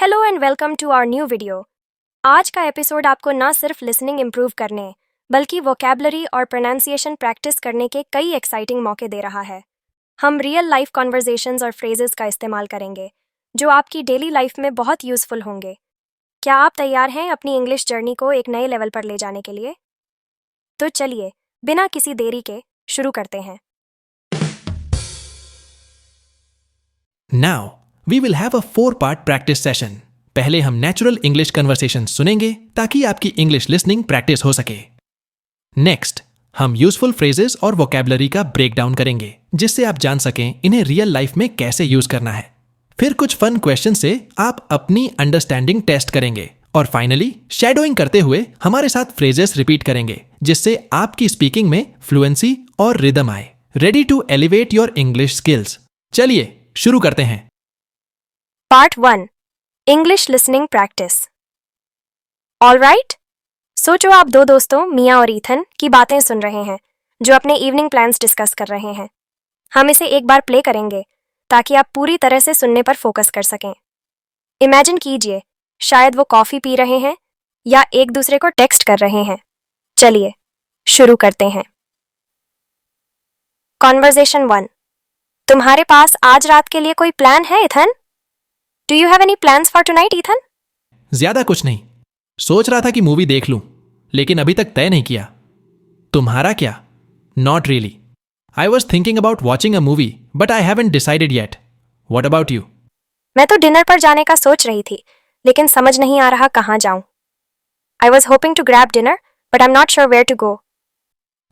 Hello and welcome to our new video. आज का episode आपको ना सिर्फ लिसनिंग इम्प्रूव करने बल्कि वोकैबुलरी और प्रोनाउंसिएशन प्रैक्टिस करने के कई एक्साइटिंग मौके दे रहा है। हम रियल लाइफ कॉन्वर्जेशंस और फ्रेजेस का इस्तेमाल करेंगे जो आपकी डेली लाइफ में बहुत यूजफुल होंगे। क्या आप तैयार हैं अपनी इंग्लिश जर्नी को एक नए लेवल पर ले जाने के लिए? तो चलिए बिना किसी देरी के शुरू करते हैं। Now, we will have a 4-part practice session. पहले हम नेचुरल इंग्लिश कन्वर्सेशन सुनेंगे ताकि आपकी इंग्लिश लिसनिंग प्रैक्टिस हो सके। नेक्स्ट, हम यूजफुल फ्रेजेस और वोकैबुलरी का ब्रेक डाउन करेंगे जिससे आप जान सकें इन्हें रियल लाइफ में कैसे यूज करना है। फिर कुछ फन क्वेश्चन से आप अपनी अंडरस्टैंडिंग टेस्ट करेंगे और फाइनली शैडोइंग करते हुए हमारे साथ फ्रेजेस रिपीट करेंगे जिससे आपकी स्पीकिंग में फ्लुएंसी और रिदम आए। Ready to elevate your English skills. चलिए शुरू करते हैं। Part 1 English listening practice. Alright, सोचो आप दो दोस्तों मिया और ईथन की बातें सुन रहे हैं जो अपने इवनिंग प्लान्स डिस्कस कर रहे हैं। हम इसे एक बार प्ले करेंगे ताकि आप पूरी तरह से सुनने पर फोकस कर सकें। इमेजिन कीजिए शायद वो कॉफी पी रहे हैं या एक दूसरे को टेक्स्ट कर रहे हैं। चलिए शुरू करते हैं। कॉन्वर्जेशन 1। तुम्हारे पास आज रात के लिए कोई प्लान है Ethan? Do you have any plans for tonight Ethan? ज्यादा कुछ नहीं, सोच रहा था कि मूवी देख लूं, लेकिन अभी तक तय नहीं किया। तुम्हारा क्या? Not really. I was thinking about watching a movie but I haven't decided yet. What about you? मैं तो डिनर पर जाने का सोच रही थी लेकिन समझ नहीं आ रहा कहाँ जाऊं। I was hoping to grab dinner but I am not sure where to go.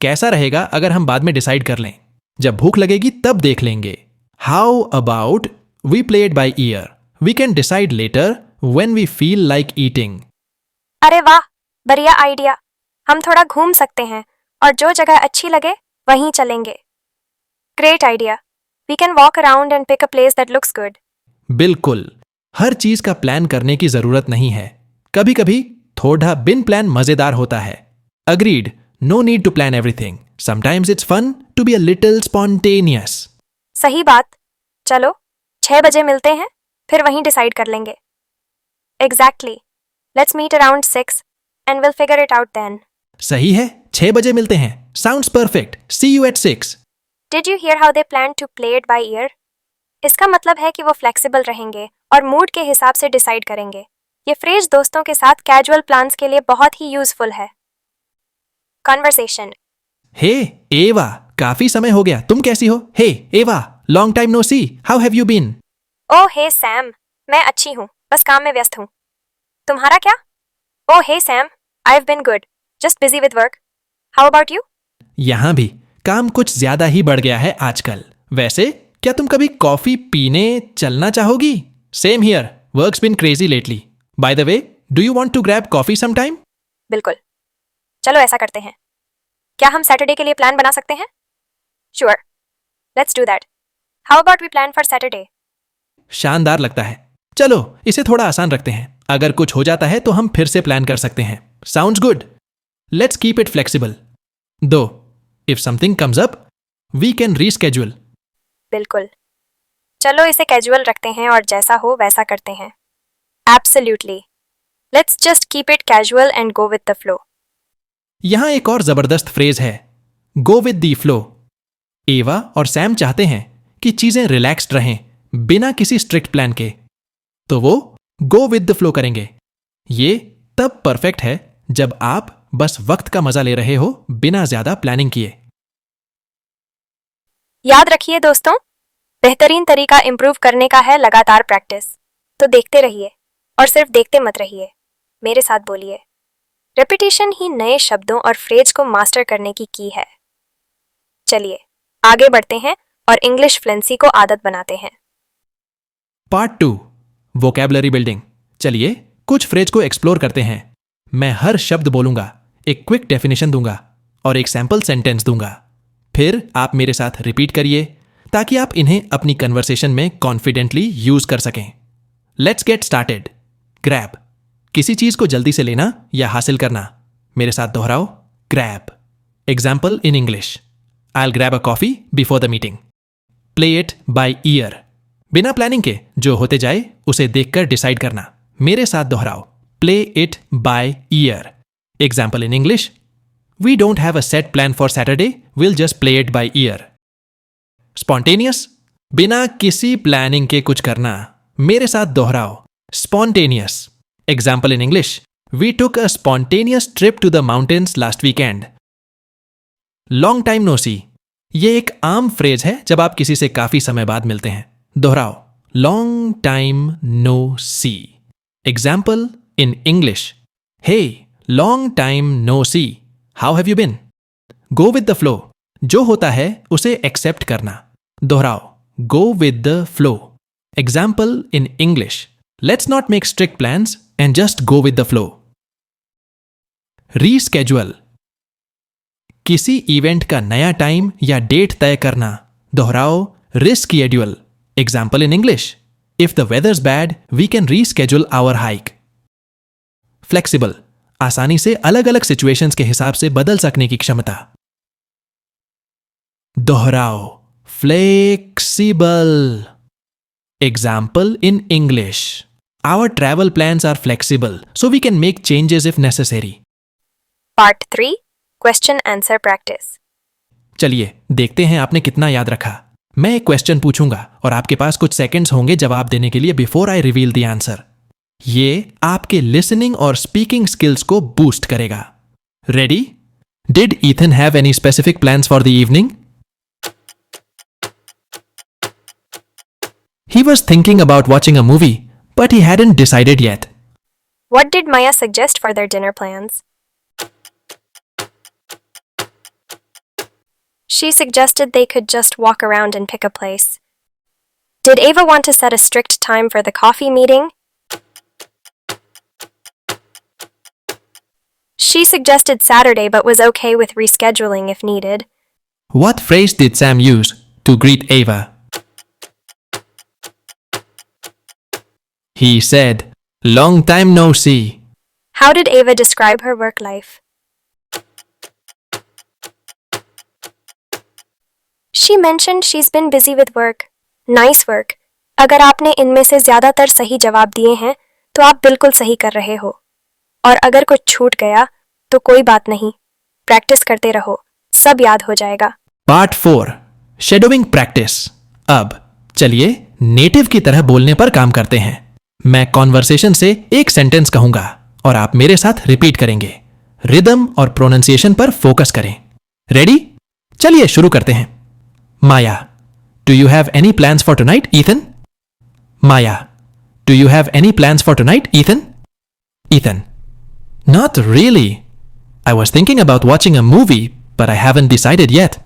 कैसा रहेगा अगर हम बाद में डिसाइड कर लें? जब भूख लगेगी तब देख लेंगे। How about we play it by ear? We can decide later when we feel like eating. अरे वाह, बढ़िया आइडिया। हम थोड़ा घूम सकते हैं और जो जगह अच्छी लगे वहीं चलेंगे। Great idea. We can walk around and pick a place that looks good. बिल्कुल, हर चीज का प्लान करने की जरूरत नहीं है। कभी कभी थोड़ा बिन प्लान मजेदार होता है। Agreed, no need to plan everything. Sometimes it's fun to be a little spontaneous. सही बात। चलो 6 बजे मिलते हैं, फिर वहीं डिसाइड कर लेंगे। Exactly. Let's meet around 6 and will figure it out then. सही है, 6 बजे मिलते हैं। Sounds perfect. See you at 6। Did you hear how they plan to play it by ear? इसका मतलब है कि वो फ्लेक्सिबल रहेंगे और मूड के हिसाब से डिसाइड करेंगे। ये फ्रेज दोस्तों के साथ कैजुअल प्लान्स के लिए बहुत ही यूजफुल है। कॉन्वर्सेशन। हे एवा, काफी समय हो गया, तुम कैसी हो? Hey Eva, long time no see, how have you been? Oh hey Sam, मैं अच्छी हूँ, बस काम में व्यस्त हूँ। तुम्हारा क्या? Oh hey Sam, I have been good, just busy with work. How about you? यहाँ भी काम कुछ ज्यादा ही बढ़ गया है आजकल। वैसे क्या तुम कभी कॉफी पीने चलना चाहोगी? Same here, works been crazy lately. By the way, do you want to grab coffee sometime? बिल्कुल, चलो ऐसा करते हैं। क्या हम सैटरडे के लिए प्लान बना सकते हैं? Sure, let's do that. How about we plan for Saturday? शानदार लगता है। चलो इसे थोड़ा आसान रखते हैं। अगर कुछ हो जाता है तो हम फिर से प्लान कर सकते हैं। Sounds good. Let's keep it flexible. Though if something comes up we can reschedule. बिल्कुल, चलो इसे कैजुअल रखते हैं और जैसा हो वैसा करते हैं। Absolutely, let's just keep it casual and go with the flow. यहां एक और जबरदस्त फ्रेज है, गो विद द फ्लो। एवा और सैम चाहते हैं कि चीजें रिलैक्स्ड रहें बिना किसी स्ट्रिक्ट प्लान के, तो वो गो विद द फ्लो करेंगे। ये तब परफेक्ट है जब आप बस वक्त का मजा ले रहे हो बिना ज्यादा प्लानिंग किए। याद रखिए दोस्तों, बेहतरीन तरीका इंप्रूव करने का है लगातार प्रैक्टिस। तो देखते रहिए और सिर्फ देखते मत रहिए, मेरे साथ बोलिए। रेपिटेशन ही नए शब्दों और फ्रेज को मास्टर करने की की है। चलिए आगे बढ़ते हैं और इंग्लिश फ्लुएंसी को आदत बनाते हैं। Part 2 vocabulary building. चलिए कुछ फ्रेज को एक्सप्लोर करते हैं। मैं हर शब्द बोलूंगा, एक क्विक डेफिनेशन दूंगा और एक सैंपल सेंटेंस दूंगा। फिर आप मेरे साथ रिपीट करिए ताकि आप इन्हें अपनी कन्वर्सेशन में कॉन्फिडेंटली यूज कर सकें। Let's get started. ग्रैब, किसी चीज को जल्दी से लेना या हासिल करना। मेरे साथ दोहराओ, grab. Example in English, I will grab a coffee before the meeting. Play it by ear, बिना प्लानिंग के जो होते जाए उसे देखकर डिसाइड करना। मेरे साथ दोहराओ. Play it by ear. Example in English. We don't have a set plan for Saturday. We'll just play it by ear. Spontaneous. बिना किसी प्लानिंग के कुछ करना. मेरे साथ दोहराओ. Spontaneous. Example in English. We took a spontaneous trip to the mountains last weekend. Long time no see. ये एक आम फ्रेज है जब आप किसी से काफी समय बाद मिलते हैं. दोहराओ. Long time no see. Example in English. Hey, long time no see. How have you been? Go with the flow. जो होता है उसे accept करना. दोहराओ. Go with the flow. Example in English. Let's not make strict plans and just go with the flow. Reschedule. किसी event का नया time या date तय करना. दोहराओ. Reschedule. Example in English. If the weather's bad, we can reschedule our hike. Flexible. आसानी से अलग अलग सिचुएशंस के हिसाब से बदल सकने की क्षमता. दोहराओ. Flexible. Example in English. Our travel plans are flexible, so we can make changes if necessary. Part 3. Question Answer Practice. चलिए देखते हैं आपने कितना याद रखा. मैं एक क्वेश्चन पूछूंगा और आपके पास कुछ सेकंड्स होंगे जवाब देने के लिए before I reveal the answer. ये आपके लिसनिंग और स्पीकिंग स्किल्स को बूस्ट करेगा. Ready? Did Ethan have any specific plans for the evening? He was thinking about watching a movie, but he hadn't decided yet. What did Maya suggest for their dinner plans? She suggested they could just walk around and pick a place. Did Ava want to set a strict time for the coffee meeting? She suggested Saturday but was okay with rescheduling if needed. What phrase did Sam use to greet Ava? He said, "Long time no see." How did Ava describe her work life? She mentioned she's been busy with work. Nice work. अगर आपने इनमें से ज्यादातर सही जवाब दिए हैं तो आप बिल्कुल सही कर रहे हो. और अगर कुछ छूट गया तो कोई बात नहीं. प्रैक्टिस करते रहो. सब याद हो जाएगा. Part 4. Shadowing Practice. अब चलिए नेटिव की तरह बोलने पर काम करते हैं. मैं कॉन्वर्सेशन से एक सेंटेंस कहूंगा और आप मेरे साथ रिपीट करेंगे. रिदम और प्रोनाउंसिएशन पर फोकस करें. रेडी? चलिए शुरू करते हैं. Maya, do you have any plans for tonight, Ethan? Maya, do you have any plans for tonight, Ethan? Ethan, not really. I was thinking about watching a movie, but I haven't decided yet.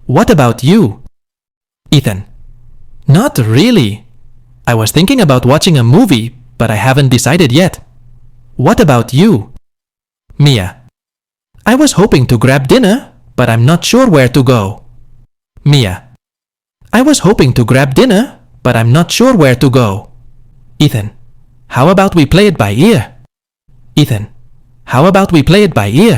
What about you? Ethan, not really. I was thinking about watching a movie, but I haven't decided yet. What about you? Mia, I was hoping to grab dinner, but I'm not sure where to go. Mia, I was hoping to grab dinner, but I'm not sure where to go. Ethan, how about we play it by ear? Ethan, how about we play it by ear?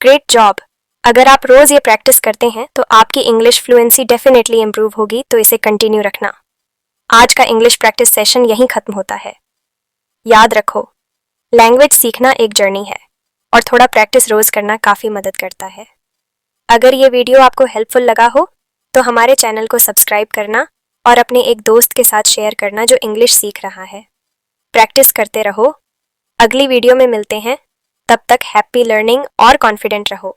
Great job. अगर आप रोज ये practice करते हैं तो आपकी English fluency definitely improve होगी, तो इसे कंटिन्यू रखना. आज का इंग्लिश प्रैक्टिस सेशन यहीं खत्म होता है. याद रखो, लैंग्वेज सीखना एक जर्नी है और थोड़ा प्रैक्टिस रोज करना काफी मदद करता है. अगर ये वीडियो आपको हेल्पफुल लगा हो तो हमारे चैनल को सब्सक्राइब करना और अपने एक दोस्त के साथ शेयर करना जो इंग्लिश सीख रहा है. प्रैक्टिस करते रहो. अगली वीडियो में मिलते हैं. तब तक हैप्पी लर्निंग और कॉन्फिडेंट रहो.